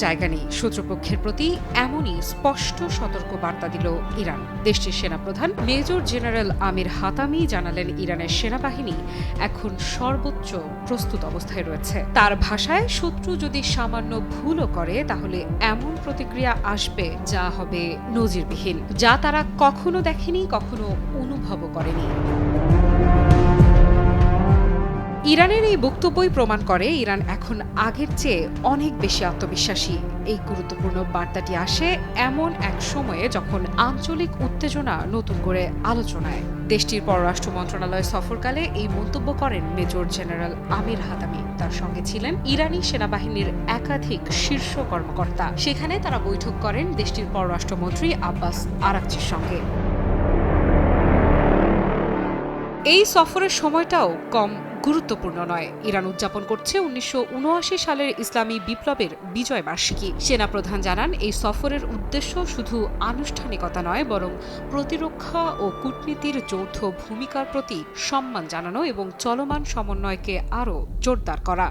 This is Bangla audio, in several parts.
জায়গা নেই। শত্রুপক্ষের প্রতি এমনই স্পষ্ট সতর্ক বার্তা দিল ইরান। দেশটির সেনাপ্রধান মেজর জেনারেল আমির হাতামি জানালেন, ইরানের সেনাবাহিনী এখন সর্বোচ্চ প্রস্তুত অবস্থায় রয়েছে। তার ভাষায়, শত্রু যদি সামান্য ভুলও করে তাহলে এমন প্রতিক্রিয়া আসবে যা হবে নজিরবিহীন, যা তারা কখনো দেখেনি, কখনো অনুভবও করেনি। ইরানের এই বক্তব্যই প্রমাণ করে ইরান এখন আগের চেয়ে অনেক বেশি আত্মবিশ্বাসী। এই গুরুত্বপূর্ণ বার্তাটি আসে এমন এক সময়ে যখন আঞ্চলিক উত্তেজনা নতুন করে আলোচনায়। দেশটির পররাষ্ট্র মন্ত্রণালয় সফরকালে এই মন্তব্য করেন মেজর জেনারেল আমির হাতামি। তার সঙ্গে ছিলেন ইরানি সেনাবাহিনীর একাধিক শীর্ষ কর্মকর্তা। সেখানে তারা বৈঠক করেন দেশটির পররাষ্ট্রমন্ত্রী আব্বাস আরাকচির সঙ্গে। এই সফরের সময়টাও কম গুরুত্বপূর্ণ নয়। ইরান উদযাপন করছে 1979 সালের ইসলামী বিপ্লবের বিজয় বার্ষিকী। সেনাপ্রধান জানান, এই সফরের উদ্দেশ্য শুধু আনুষ্ঠানিকতা নয়, বরং প্রতিরক্ষা ও কূটনীতির যৌথ ভূমিকার প্রতি সম্মান জানানো এবং চলমান সমন্বয়কে আরও জোরদার করা।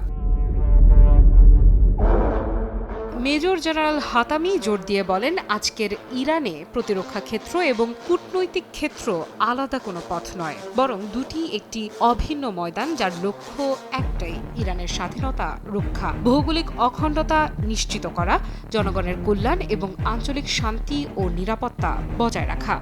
মেজর জেনারেল হাতামি জোর দিয়ে বলেন, আজকের ইরানে প্রতিরক্ষা ক্ষেত্র এবং কূটনৈতিক ক্ষেত্র আলাদা কোনো পথ নয়, বরং দুটি একটি অভিন্ন ময়দান, যার লক্ষ্য একটাই, ইরানের স্বাধীনতা রক্ষা, ভৌগোলিক অখণ্ডতা নিশ্চিত করা, জনগণের কল্যাণ এবং আঞ্চলিক শান্তি ও নিরাপত্তা বজায় রাখা।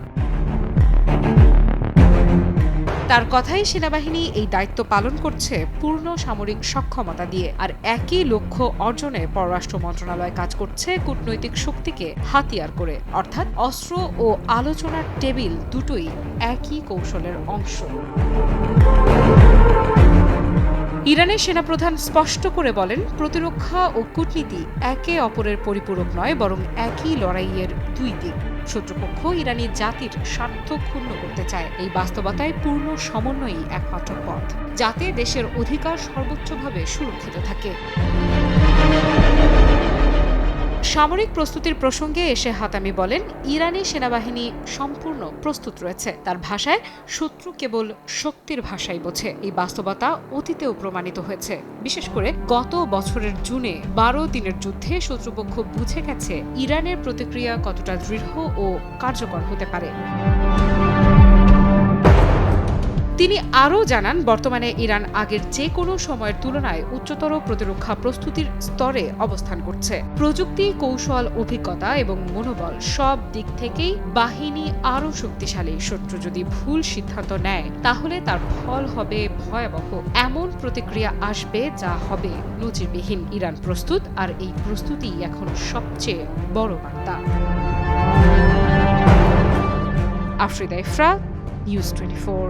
তার কথাই, সেনাবাহিনী এই দায়িত্ব পালন করছে পূর্ণ সামরিক সক্ষমতা দিয়ে, আর একই লক্ষ্য অর্জনে পররাষ্ট্র মন্ত্রণালয় কাজ করছে কূটনৈতিক শক্তিকে হাতিয়ার করে, অর্থাৎ অস্ত্র ও আলোচনার টেবিল দুটোই একই কৌশলের অংশ। ইরানের সেনাপ্রধান স্পষ্ট করে বলেন, প্রতিরক্ষা ও কূটনীতি একে অপরের পরিপূরক নয়, বরং একই লড়াইয়ের দুই দিক। শত্রুপক্ষ ইরানি জাতির স্বার্থ ক্ষুণ্ণ করতে চায়। এই বাস্তবতায় পূর্ণ সমন্বয়ই একমাত্র পথ, যাতে দেশের অধিকার সর্বোচ্চভাবে সুরক্ষিত থাকে। সামরিক প্রস্তুতির প্রসঙ্গে এসে হাতামি বলেন, ইরানি সেনাবাহিনী সম্পূর্ণ প্রস্তুত রয়েছে। তার ভাষায়, শত্রু কেবল শক্তির ভাষাই বোঝে। এই বাস্তবতা অতীতেও প্রমাণিত হয়েছে। বিশেষ করে গত বছরের জুনে 12 দিনের যুদ্ধে শত্রুপক্ষ বুঝে গেছে ইরানের প্রতিক্রিয়া কতটা দৃঢ় ও কার্যকর হতে পারে। তিনি আরও জানান, বর্তমানে ইরান আগের যে কোনো সময়ের তুলনায় উচ্চতর প্রতিরক্ষা প্রস্তুতির স্তরে অবস্থান করছে। প্রযুক্তি, কৌশল, অভিজ্ঞতা এবং মনোবল সব দিক থেকেই বাহিনী আরও শক্তিশালী। শত্রু যদি ভুল সিদ্ধান্ত নেয় তাহলে তার ফল হবে ভয়াবহ। এমন প্রতিক্রিয়া আসবে যা হবে নজিরবিহীন। ইরান প্রস্তুত, আর এই প্রস্তুতি এখন সবচেয়ে বড় বার্তা। আফ্রিদা ইফরা, নিউজ 24।